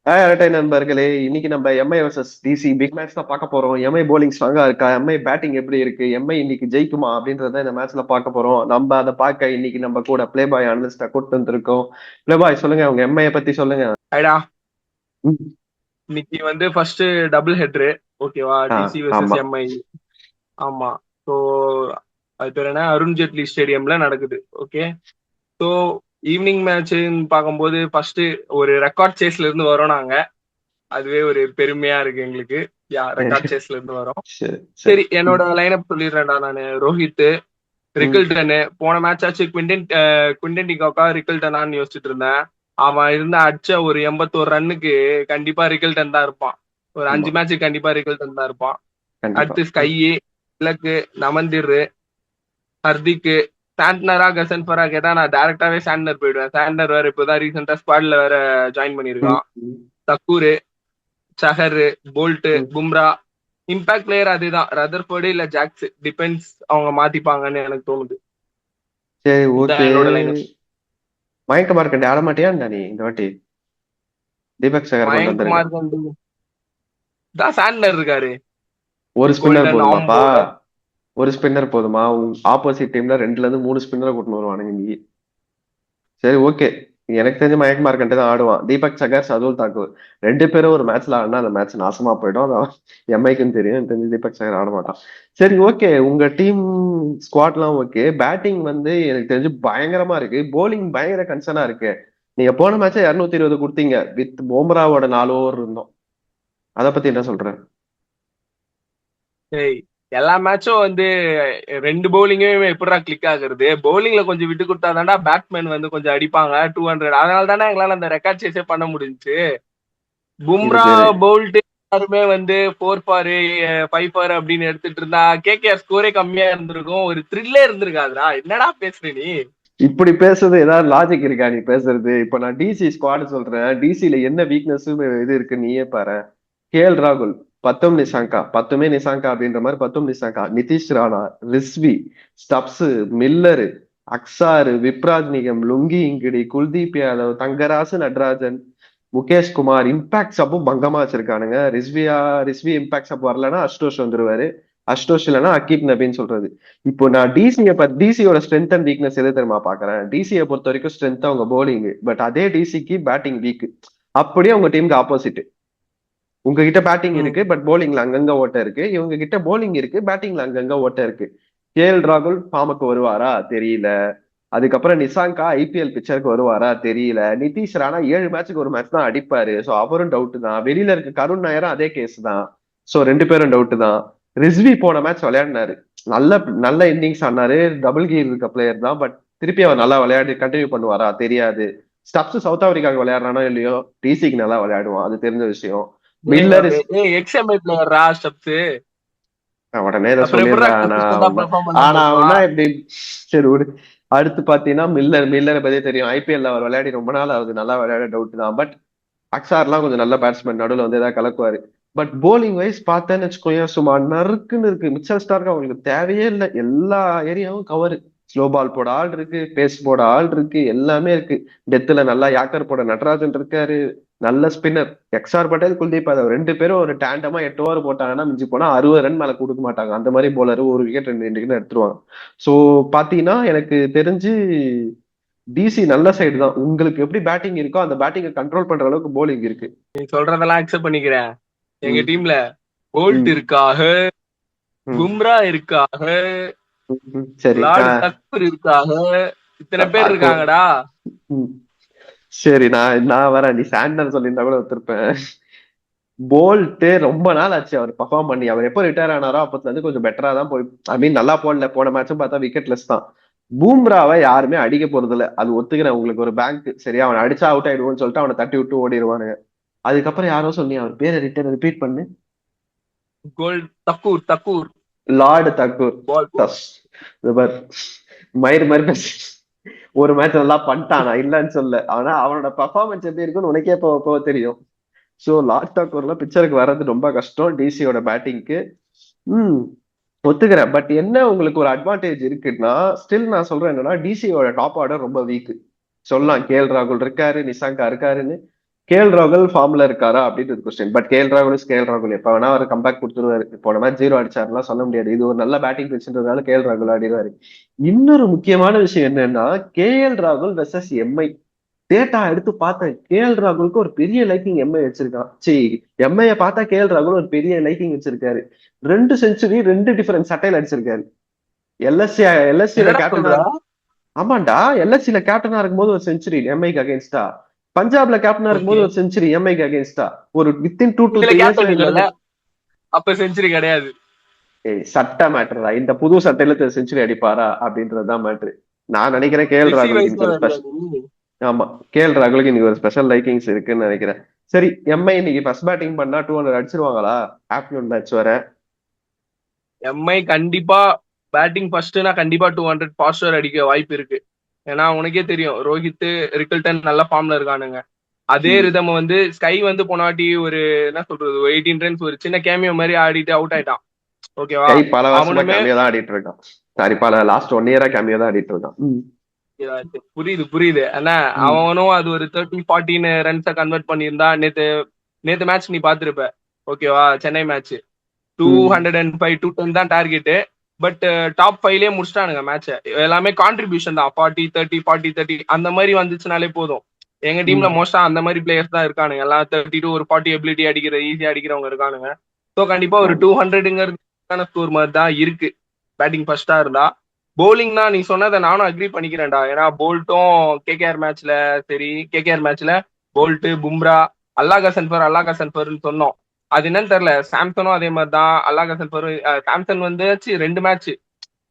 அரட்டை நண்பர்களே, இன்னைக்கு நம்ம MI versus DC big match தான் பார்க்க போறோம். எம்ஐ போலிங் ஸ்ட்ராங்கா இருக்கா, எம்ஐ பேட்டிங் எப்படி இருக்கு, எம்ஐ இன்னைக்கு ஜெயிக்குமா அப்படின்றத இந்த மேட்ச்ல பார்க்க போறோம். நம்ம அதை பார்க்க இன்னைக்கு நம்ம கூட பிளே பாய் அனலிஸ்டா கூட்டு வந்திருக்கோம். பிளே பாய் சொல்லுங்க, உங்க எம்ஐ பத்தி சொல்லுங்க. ஐடா ம். இன்னைக்கு ஃபர்ஸ்ட் டபுள் ஹெட்ரு. ஓகேவா? ஆ, டிசி வெர்சஸ் ஆமா. எம்ஐ. ஆமா. ஸோ அது பேர் என்ன, அருண் ஜேட்லி ஸ்டேடியம்ல நடக்குது. ஓகே. ஸோ ஈவினிங் மேட்ச்னு பார்க்கும்போது ஃபர்ஸ்ட் ஒரு ரெக்கார்ட் சேஸ்ல இருந்து வரோம் நாங்க. அதுவே ஒரு பெருமையா இருக்கு எங்களுக்கு. ரெக்கார்ட் சேஸ்ல இருந்து வரோம். சரி, சரி. சரி, என்னோட லைனப் சொல்லிடுறேன்டா. நான் ரோஹித், ம். ரிக்கில்டனு. போன மேட்ச் ஆச்சு குவிண்டன் டிகாக்கா ரிக்கில்டனான்னு யோசிச்சுட்டு இருந்தேன். அவன் அடிச்ச ஒரு 81 ரன்னுக்கு கண்டிப்பா ரிக்கில்டன் தான் இருப்பான். ஒரு ஆமா, 5 மேட்ச்சுக்கு கண்டிப்பா ரிக்கில்டன் தான் இருப்பான். கண்டிப்பா. அடுத்து ஸ்கை, திலக்கு, நமந்திர், ஹர்திக், சாண்ட்னரா கசன்பரா கேட்டா நான் டைரக்டாவே சாண்ட்னர் போயிடுவேன். சாண்ட்னர் வேற இப்போதான் ரீசெண்டா ஸ்குவாட்ல வேற ஜாயின் ம், பண்ணியிருக்கான். ம், தக்கூர், சஹர், போல்ட், ம். பும்ரா. இம்பாக்ட் பிளேயர் அதுதான், ரதர்ஃபோர்டு இல்ல ஜாக்ஸ், டிபெண்ட்ஸ். அவங்க மாத்திப்பாங்கன்னு எனக்கு தோணுது. சரி, இதான் ஓகே. என்னோட லைன். மயக்க மார்க்கண்டே ஆட மாட்டியான்டா நீ இந்த வாட்டி? தீபக் சகர் கொண்டு மயங்க் வந்திருக்கேன். மார்க்கண்டு தான் சாண்ட்னர் இருக்காரு. ஒரு ஸ்பின்னர் கோல்டன் ஆம் போதுமாப்பா? பவுலர். ஒரு ஸ்பின்னர் போதுமா? ஆப்போசிட் டீம்ல ரெண்டுல இருந்து மூணு ஸ்பின்னரை கூட்டிட்டு வருவானுங்க நீ. சரி, ஓகே. எனக்கு தெரிஞ்ச மயக் மார்க்கன்ட்டு தான் ஆடுவான். தீபக் சகர், சதுல் தாக்கூர் ரெண்டு பேரும் ஒரு மேட்ச்ல ஆடினா அந்த மேட்ச் நாசமா போயிடும். அதான் எம்ஐக்குன்னு தெரியும். எனக்கு தெரிஞ்சு தீபக் சகர் ஆட மாட்டான். சரி, ஓகே. உங்க டீம் ஸ்குவாட்லாம் ஓகே. பேட்டிங் வந்து எனக்கு தெரிஞ்சு பயங்கரமா இருக்கு. போலிங் பயங்கர கன்சர்னா இருக்கு. நீங்க போன மேட்ச 220 கொடுத்தீங்க வித் பும்ராவோட 4 ஓவர் இருந்தோம். அதை பத்தி என்ன சொல்ற? ஏய், எல்லா மேட்சும் ரெண்டு பவுலிங்குமே எப்படிடா கிளிக் ஆகுறது? பவுலிங்ல கொஞ்சம் விட்டு கொடுத்தாதான்டா பேட்ஸ்மேன் கொஞ்சம் அடிப்பாங்க 200. அதனால தானே எங்களால அந்த ரெக்கார்ட் சேஸே பண்ண முடிஞ்சுச்சு. இது பும்ரா, சரி. போல்ட் எல்லாருமே 4 ஃபார் 5 ஃபார் அப்படின்னு எடுத்துட்டு இருந்தா கேகேஆர் ஸ்கோரே கம்மியா இருந்திருக்கும். ஒரு த்ரில்லே இருந்திருக்காதுடா. என்னடா பேசுற நீ? இப்படி பேசுறது ஏதாவது லாஜிக் இருக்கா நீ பேசுறது? இப்ப நான் டிசி ஸ்குவாட் சொல்றேன். டிசில என்ன வீக்னஸ் இது இருக்கு நீயே பாரு. கேஎல் ராகுல், பத்தும் நிசாங்கா, பத்துமே நிசாங்கா அப்படின்ற மாதிரி பத்தும் Nissanka, Nitish Rana, Rizvi, Stubbs, Miller, Axar, Vipraj Nigam, Lungi Ngidi, Kuldeep Yadav, Thangarasu, Natarajan, Mukesh Kumar. Impact சப்பும் பங்கமா வச்சிருக்கானுங்க. ரிஸ்வி இம்பாக்ட் சப் வரலன்னா அஸ்டோஷ் வந்துருவாரு. அஸ்டோஷ் இல்லைன்னா அக்கீப் நபின்னு சொல்றது. இப்போ நான் டிசியோட ஸ்ட்ரென்த் அண்ட் வீக்னஸ் எது தெரியுமா பாக்குறேன்? டிசியை பொறுத்த வரைக்கும் ஸ்ட்ரென்த் அவங்க போலிங். பட் அதே டிசிக்கு பேட்டிங் வீக். அப்படியே உங்க டீமுக்கு ஆப்போசிட். உங்ககிட்ட பேட்டிங் ம். இருக்கு பட் போலிங்ல அங்கங்க ஓட்ட இருக்கு. இவங்க கிட்ட போலிங் இருக்கு, பேட்டிங்ல அங்கங்க ஓட்ட இருக்கு. கேஎல் ராகுல் ஃபார்முக்கு வருவாரா தெரியல. அதுக்கப்புறம் நிசாங்கா ஐபிஎல் பிக்சருக்கு வருவாரா தெரியல. நிதிஷ் ராணா 7 மேட்சுக்கு ஒரு மேட்ச் தான் அடிப்பாரு. சோ அவரும் டவுட் தான். வெளியில இருக்க கருண் நாயரும் அதே கேஸ் தான். சோ ரெண்டு பேரும் டவுட் தான். ரிஸ்வி போன மேட்ச் விளையாடினாரு. நல்ல நல்ல இன்னிங்ஸ் ஆனாரு. டபுள் கீர் இருக்க பிளேயர் தான். பட் திருப்பி அவர் நல்லா விளையாடி கண்டினியூ பண்ணுவாரா தெரியாது. ஸ்டப்ஸ் சவுத் ஆப்பிரிக்காவுக்கு விளையாடுறானோ இல்லையோ, டிசிக்கு நல்லா விளையாடுவான், அது தெரிஞ்ச விஷயம். மில்லர் எக்ஸ்எம்ஐ பிளேயர்ரா ஸ்டப்ஸ். உடனே இதை அப்புறம் எப்படிடா சொல்லிடுறேன். கன்சிஸ்டன்டா பெர்ஃபார்ம் ஆனா பண்ணாம அவன் இருப்பான்? தான் இப்படி. சரி விடு. அடுத்து பாத்தீங்கன்னா மில்லரை பத்தி தெரியும். ஐபிஎல்ல அவர் விளையாடி ரொம்ப நாள் ஆகுது. நல்லா விளையாட டவுட் தான். பட் அக்ஸார்லாம் கொஞ்சம் நல்ல பேட்ஸ்மேன், நடுவில் வந்து ஏதாவது கலக்குவாரு. பட் போலிங் வைஸ் பார்த்தேன்னு வச்சுக்கோங்க, சும்மா நறுக்குன்னு இருக்கு. மிச்சல் ஸ்டார்க்கு அவங்களுக்கு தேவையே இல்லை. எல்லா ஏரியாவும் கவர். ஸ்லோ பால் போட ஆள் இருக்கு, பேஸ் போட ஆள் இருக்கு, எல்லாமே இருக்கு. டெத்துல நல்லா யாக்கர் போட நடராஜன் இருக்காரு. நல்ல ஸ்பின்னர் எக்ஸ்ஆர் பட்டேல், குல்தீப் யாதவ் ரெண்டு பேரும் ஒரு டேண்டமா 8 ஓவர் போட்டாங்கன்னா மிஞ்சி போனா 60 ரன் மேல கொடுக்க மாட்டாங்க. அந்த மாதிரி போலர் ஒரு விக்கெட் ரெண்டு ரெண்டு விக்கெட் எடுத்துருவாங்க. சோ பாத்தீங்கன்னா எனக்கு தெரிஞ்சு டிசி நல்ல சைடு தான். உங்களுக்கு எப்படி பேட்டிங் இருக்கோ அந்த பேட்டிங்கை கண்ட்ரோல் பண்ற அளவுக்கு போலிங் இருக்கு. நீ சொல்றதெல்லாம் அக்செப்ட் பண்ணிக்கிறேன். எங்க ம், டீம்ல போல்ட் ம், இருக்காக, ம், பும்ரா இருக்காக, சரி. லார்டு தக்கூர் இருக்காக. இத்தனை பேர் தாக்கூர். இருக்காங்கடா. ம். சரி, நான் நான் வரேன். நீ சாண்டர் சொல்லியிருந்தா கூட ஒத்துருப்பேன். போல்ட் ரொம்ப நாள் ஆச்சு அவர் பர்ஃபார்ம் பண்ணி. அவர் எப்போ ரிட்டையர் ஆனாரோ அப்பத்துல இருந்து கொஞ்சம் பெட்டரா தான் போய். ஐ மீன் நல்லா போடல. போன மேட்சும் பார்த்தா விக்கெட் லெஸ் தான். பூம்ராவை யாருமே அடிக்க போறது இல்ல, அது ஒத்துக்கிறேன். உங்களுக்கு ஒரு பேங்க் சரியா, அவன் அடிச்சா அவுட் ஆயிடுவோம்னு சொல்லிட்டு அவனை தட்டி விட்டு ஓடிடுவானுங்க. அதுக்கப்புறம் யாரோ சொல்லி அவர் பேரை ரிப்பீட் பண்ணு. தக்கூர் தக்கூர். லார்டு தக்கூர். பால். தஸ். இது பார். மயிர் மாதிரி பேசு. ஒரு மேட்ச் நல்லா பண்ணிட்டான், நான் இல்லைன்னு சொல்ல. ஆனா அவனோட பர்ஃபார்மன்ஸ் எப்படி இருக்குன்னு உனக்கே போக போக தெரியும். சோ லார்ட் டாக்கூர்ல பிக்சருக்கு வர்றது ரொம்ப கஷ்டம் டிசியோட பேட்டிங்க்கு. ம். ஒத்துக்கிறேன். பட் என்ன உங்களுக்கு ஒரு அட்வான்டேஜ் இருக்குன்னா, ஸ்டில் நான் சொல்றேன் என்னன்னா டிசியோட டாப் ஆர்டர் ரொம்ப வீக். சொல்லலாம் கேஎல் ராகுல் இருக்காரு, நிசாங்கா இருக்காருன்னு. கேஎல் ராகுல் ஃபார்ம்ல இருக்காரா அப்படின்றது கொஸ்டின். பட் கேஎல் ராகுல் எப்ப வேணா அவர் கம்பேக் கொடுத்துருவாரு. போன மேட்ச் 0 அடிச்சாருலாம் சொல்ல முடியாது. இது ஒரு நல்ல பேட்டிங் பிச்சுன்றதுனால கேஎல் ராகுல் ஆடிடுவாரு. இன்னொரு முக்கியமான விஷயம் என்னன்னா, கேஎல் ராகுல் வெர்சஸ் எம்ஐ டேட்டா எடுத்து பார்த்தேன். கேஎல் ராகுலுக்கு ஒரு பெரிய லைக்கிங் எம்ஐ வச்சிருக்கான். சரி, எம்ஐய பார்த்தா கேஎல் ராகுல் ஒரு பெரிய லைக்கிங் வச்சிருக்காரு. 2 செஞ்சுரி 2 டிஃபரன்ஸ் சட்டையில அடிச்சிருக்காரு. எல்எஸ்சி எல்எஸ்சியில என்னடா கேப்டனா. சொல்ற? ஆமாண்டா, எல்எஸ்சியில கேப்டனா இருக்கும்போது ஒரு செஞ்சுரி எம்ஐக்கு அகேன்ஸ்டா, பஞ்சாப்ல கேப்டனா ஓகே. இருக்கும்போது ஒரு செஞ்சுரி எம்ஐக்கு அகேன்ஸ்டா. ஒரு வித்தின் 2 to இதுல 3 இயர்ஸ்ல கேப்டன் இல்லல்ல, நடந்த. அப்ப செஞ்சுரி கிடையாது. ஏய், சட்டை மேட்டரா? இந்த புது சட்டையில செஞ்சுரி அடிப்பாரா அப்படின்றதுதான் மேட்ரு. நான் நினைக்கிறேன் கேஎல் ரிஷி ராகுலுக்கு வயசுல இன்னைக்கு ஒரு வருவியா ஸ்பெஷல். நீ? ஆமா, கேஎல் ராகுலுக்கு இன்னைக்கு ஒரு ஸ்பெஷல் லைக்கிங்ஸ் இருக்குன்னு நினைக்கிறேன். சரி, எம்ஐ இன்னைக்கு ஃபர்ஸ்ட் பேட்டிங் பண்ணா 200 அடிச்சிருவாங்களா? ஆப்டர்நூன் மேட்ச் வர. எம்ஐ கண்டிப்பா பேட்டிங் ஃபர்ஸ்ட்னா கண்டிப்பா 200 ஃபாஸ்டர் அடிக்க வாய்ப்பு இருக்கு. ஏன்னா உனக்கே தெரியும், ரோஹித், ரிக்கல்டன் நல்ல ஃபார்ம்ல இருக்கானுங்க. அதே ம். ரிதம் வந்து ஸ்கை வந்து போனாட்டி ஒரு என்ன சொல்றது, ஒரு 18 ரன்ஸ் ஒரு சின்ன கேமியோ மாதிரி ஆடிட்டு அவுட் ஆயிட்டான். ஓகேவா? கை பல வருஷமா அவனுமே கம்மியா தான் ஆடிட்டு இருக்கான். சாரி, பல லாஸ்ட் 1 இயரா கம்மியா தான் ஆடிட்டு இருக்கான். ம். புரியுது புரியுது. ஆனா ம். அவனும் அது ஒரு 30-40 ரன்ஸை கன்வெர்ட் பண்ணியிருந்தா நேத்து நேத்து மேட்ச் நீ பாத்துருப்ப. ஓகேவா? சென்னை மேட்ச் ம். 205 210 தான் டார்கெட். பட் டாப் 5லயே முடிச்சிட்டானுங்க மேட்ச. எல்லாமே கான்ட்ரிபியூஷன் தான். 40-30 அந்த மாதிரி வந்துச்சுனாலே போதும். எங்க டீம்ல ம். மோஸ்டா அந்த மாதிரி பிளேயர்ஸ் தான் இருக்கானுங்க. எல்லாம் 32 ஒரு 40 எபிலிட்டி அடிக்கிற ஈஸியா அடிக்கிறவங்க இருக்கானுங்க. ஸோ கண்டிப்பா ஒரு 200ங்கிறது ஸ்கோர் மாதிரி தான் இருக்கு பேட்டிங் ஃபர்ஸ்டா இருந்தா. பவுலிங்னா நீ சொன்னதை நானும் அக்ரி பண்ணிக்கிறேன்டா. ஏன்னா போல்ட்டும் கேகேஆர் மேட்ச்ல சரி, கேகேஆர் மேட்ச்ல போல்ட், பும்ரா, அல்லாஹ் ஹசன் ஃபர்னு சொன்னோம். அது என்னன்னு தெரியல. சாம்சனும் அதே மாதிரி தான். அல்லாஹ் ஹசன் சாம்சன் வந்து 2 மேட்ச்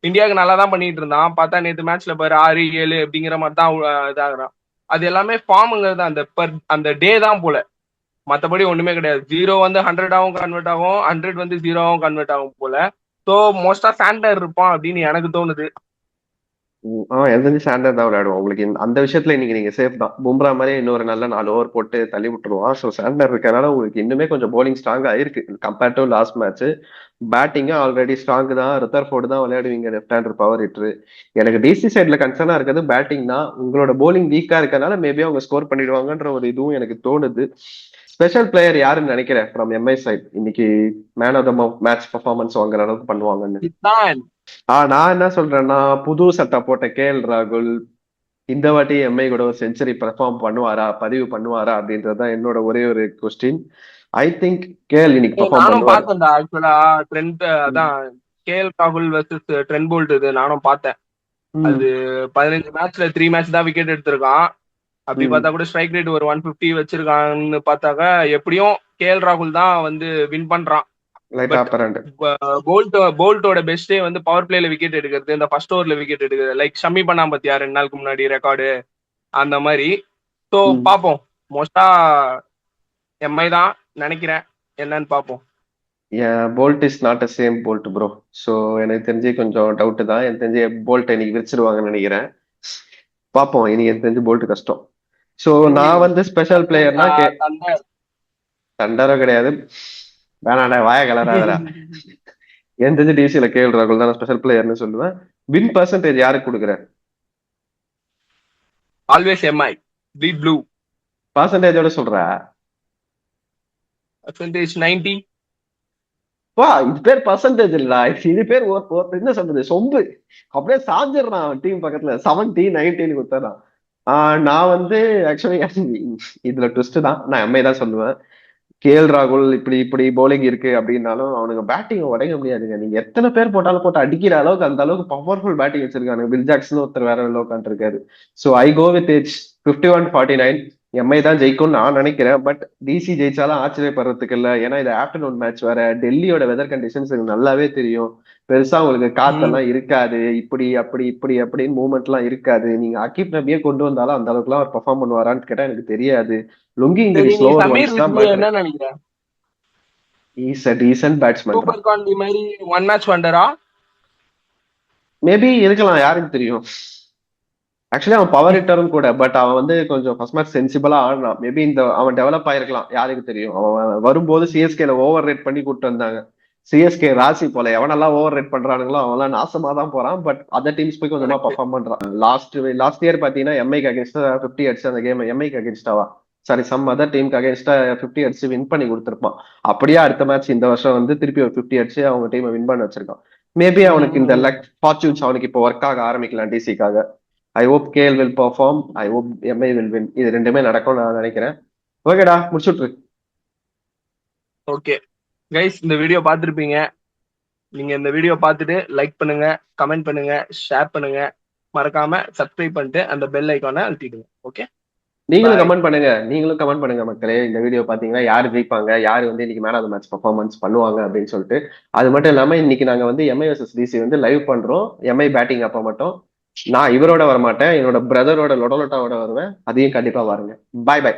இந்தியாவுக்கு நல்லா தான் பண்ணிட்டு இருந்தான். பார்த்தா நேத்து மேட்ச்ல பாரு 6-7 அப்படிங்கிற மாதிரி தான் இதாகிறான். அது எல்லாமே ஃபார்முங்கிறது அந்த அந்த டே தான் போல. மற்றபடி ஒண்ணுமே கிடையாது. 0 வந்து 100ஆவும் கன்வெர்ட் ஆகும், 100 வந்து 0ஆவும் கன்வெர்ட் ஆகும் போல. ஸோ மோஸ்டா சாண்டர் இருப்பான் அப்படின்னு எனக்கு தோணுது. எனக்கு தெரிஞ்சு சாண்டர் தான் விளையாடுவோம். உங்களுக்கு அந்த விஷயத்துல இன்னைக்கு நீங்க சேஃப் தான். பும்ரா மாதிரி இன்னொரு நல்ல 4 ஓவர் போட்டு தள்ளி விட்டுருவான். ஸோ சாண்டர் இருக்கறனால உங்களுக்கு இன்னுமே கொஞ்சம் போலிங் ஸ்ட்ராங்கா இருக்கு compared to last match. Batting already strong தான். ருத்தர்ஃபோர்டு தான் விளையாடுவீங்க லெஃப்ட் ஹேண்டர் பவர் ஹிட்டர். எனக்கு டிசி சைட்ல கன்சர்னா இருக்கிறது பேட்டிங் தான். உங்களோட போலிங் வீக்கா இருக்கறனால மேபி அவங்க ஸ்கோர் பண்ணிடுவாங்கன்ற ஒரு இதுவும் எனக்கு தோணுது. ஸ்பெஷல் பிளேயர் யாருன்னு நினைக்கிறேன் ஃப்ரம் எம்ஐ சைட் இன்னைக்கு man of the match performance வாங்குற அளவுக்கு பண்ணுவாங்கன்னு? இதுதான். நான் என்ன சொல்றேன்னா, புது சட்டை போட்ட கேஎல் ராகுல் இந்த வாட்டி எம்ஐ கூட ஒரு செஞ்சுரி பெர்ஃபார்ம் பண்ணுவாரா, பதிவு பண்ணுவாரா அப்படின்றதுதான் என்னோட ஒரே ஒரு கொஸ்டின். ஐ திங்க் கேஎல் இன்னைக்கு பெர்ஃபார்ம் நானும் பண்ணுவாரு. பார்த்தேன்டா. ஆக்சுவலா ட்ரெண்ட் ம். அதான் கேஎல் ராகுல் வர்சஸ் ட்ரெண்ட் போல்ட் இது நானும் பார்த்தேன். அது ம். 15 மேட்ச்ல 3 மேட்ச் தான் விக்கெட் எடுத்திருக்கான். அப்படி ம். பார்த்தா கூட ஸ்ட்ரைக் ரேட் ஒரு 150 வச்சிருக்கான்னு பார்த்தாக்க எப்படியும் கேஎல் ராகுல் தான் வந்து வின் பண்றான். Light but apparent. போல்ட்டோட பெஸ்டே வந்து பவர் பிளேல விக்கெட் எடுக்கிறது, இந்த ஃபர்ஸ்ட் ஓவர்ல விக்கெட் எடுக்கிறது. லைக் ஷம்மி பண்ணா பாத்தியா 2 நாளுக்கு முன்னாடி ரெக்கார்டு அந்த மாதிரி. ஸோ ம். பார்ப்போம். மோஸ்டா எம்ஐ தான் நினைக்கிறேன். என்னன்னு பார்ப்போம். Boult is not a same Boult bro. So எனக்கு தெரிஞ்சு கொஞ்சம் டவுட் தான். எனக்கு தெரிஞ்சு போல்ட் இன்னைக்கு விரிச்சிருவாங்கன்னு நினைக்கிறேன். பார்ப்போம். இன்னைக்கு எனக்கு தெரிஞ்சு போல்ட் கஷ்டம். ஸோ நான் வந்து ஸ்பெஷல் பிளேயர்னா தண்டர். தண்டரோ கிடையாது. வேணாடா, வாய கலராதடா. எனக்கு தெரிஞ்சு டிசியில கேஎல் ராகுல் தான் ஸ்பெஷல் பிளேயர்னு சொல்லுவேன். வின் பர்சன்டேஜ் யாருக்கு கொடுக்குறேன்? Always MI bleed blue. பர்சன்டேஜோட சொல்ற? பர்சன்டேஜ் 90. வா, இது பேர் பர்சன்டேஜ் இல்ல, இது பேர் என்ன சொல்றது, சொம்பு. அப்படியே சாஞ்சிடறான் டீம் பக்கத்துல 70 90 கொடுத்துறான். நான் வந்து ஆக்சுவலி இதுல ட்விஸ்ட் தான். நான் எம்ஐ தான் சொல்லுவேன். கேஎல் ராகுல் இப்படி இப்படி போலிங் இருக்கு அப்படின்னாலும் அவனுங்க பேட்டிங் உடைக்க முடியாதுங்க. நீங்க எத்தனை பேர் போட்டாலும் போட்டு அடிக்கிற அளவுக்கு அந்த அளவுக்கு பவர்ஃபுல் பேட்டிங் வச்சிருக்காங்க. வில் ஜாக்சன் ஒருத்தர் வேற லெவல்ல உட்காந்துருக்காரு. So I go with edge 51-49. MI தான் ஜெயிக்கும்னு நான் நினைக்கிறேன். பட் டிசி ஜெயிச்சாலும் ஆச்சரியப்படுறதுக்கு இல்ல. ஏன்னா இது ஆப்டர்நூன் மேட்ச் வேற. டெல்லியோட வெதர் கண்டிஷன்ஸ் எனக்கு நல்லாவே தெரியும். பெருசா உங்களுக்கு காத்தெல்லாம் இருக்காது. இப்படி அப்படி இப்படி அப்படின்னு மூவ்மெண்ட் எல்லாம் இருக்காது. நீங்க அகீப் நபியே கொண்டு வந்தாலும் அந்த அளவுக்கு எல்லாம் அவர் பெர்ஃபார்ம் பண்ணுவாரான்னு கேட்டா எனக்கு தெரியாது. லுங்கி சரி, இன்ஜுரி நீ ஸ்லோவர் சமீர் ஒன்ஸ் தான் வித்யா மேட்ரு. என்ன நினைக்கிற? இஸ் அ டீசன்ட் பேட்ஸ்மேன் தான். சூப்பர் காண்டி மாதிரி ஒன் மேட்ச் வண்டரா? மேபி இருக்கலாம், யாருக்கு தெரியும். ஆக்சுவலி அவன் பவர் ஹிட்டரும் கூட. பட் அவன் வந்து கொஞ்சம் ஃபர்ஸ்ட் மேட்ச் சென்சிபிளா ஆடினான். மேபி இந்த அவன் டெவலப் ஆயிருக்கலாம், யாருக்கு தெரியும். அவன் வரும்போது சிஎஸ்கேல ஓவர் ரேட் பண்ணி கூட்டு வந்தாங்க. சிஎஸ்கே ராசி போல எவனெல்லாம் ஓவர் ரேட் பண்றானுங்களோ அவன்லாம் நாசமா தான் போறான். பட் அதர் டீம்ஸ் போய் கொஞ்சமா கரெக்ட். பர்ஃபார்ம் பண்றான். லாஸ்ட் இயர் பாத்தீங்கன்னா எம்ஐக்கு அகேன்ஸ்டா 50 அடிச்சு அந்த கேம். எம்ஐக்கு அகேன்ஸ்டாவா சாரி சம் அதர் டீமுக்கு அகேன்ஸ்டா 50 அடிச்சு வின் பண்ணி கொடுத்துருப்பான். அப்படியே அடுத்த மேட்ச் இந்த வருஷம் வந்து திருப்பி ஒரு 50 அடிச்சு அவங்க டீமை வின் பண்ண வச்சிருக்கான். மேபி அவனுக்கு இந்த ம். லக் ஃபார்ச்சூன்ஸ் அவனுக்கு இப்போ ஒர்க் ஆக ஆரம்பிக்கலாம் டிசிக்காக. I hope KL will perform, I hope MI will win. இது ரெண்டுமே நடக்கும் நான் நினைக்கிறேன். ஓகேடா, முடிச்சுட்ரு. ஓகே கைஸ், இந்த வீடியோ பார்த்துருப்பீங்க. நீங்க இந்த வீடியோ பார்த்துட்டு லைக் பண்ணுங்க, கமெண்ட் பண்ணுங்க, ஷேர் பண்ணுங்க, மறக்காம சப்ஸ்கிரைப் பண்ணிட்டு அந்த பெல் ஐக்கானை அழுத்திடுங்க. ஓகே, நீங்களும் பாய். கமெண்ட் பண்ணுங்க, நீங்களும் கமெண்ட் பண்ணுங்க மக்களே. இந்த வீடியோ பாத்தீங்கன்னா யாரு ஜெயிப்பாங்க, யாரு வந்து இன்னைக்கு man of the match performance பண்ணுவாங்க அப்படின்னு சொல்லிட்டு. அது மட்டும் இல்லாம இன்னைக்கு நாங்க வந்து எம்ஐ வர்சஸ் டிசி வந்து லைவ் பண்றோம். எம்ஐ பேட்டிங் அப்ப மட்டும் நான் இவரோட வரமாட்டேன், என்னோட பிரதரோட லொடலொட்டாவோட வருவேன். அதையும் கண்டிப்பா பாருங்க. பாய் பாய்.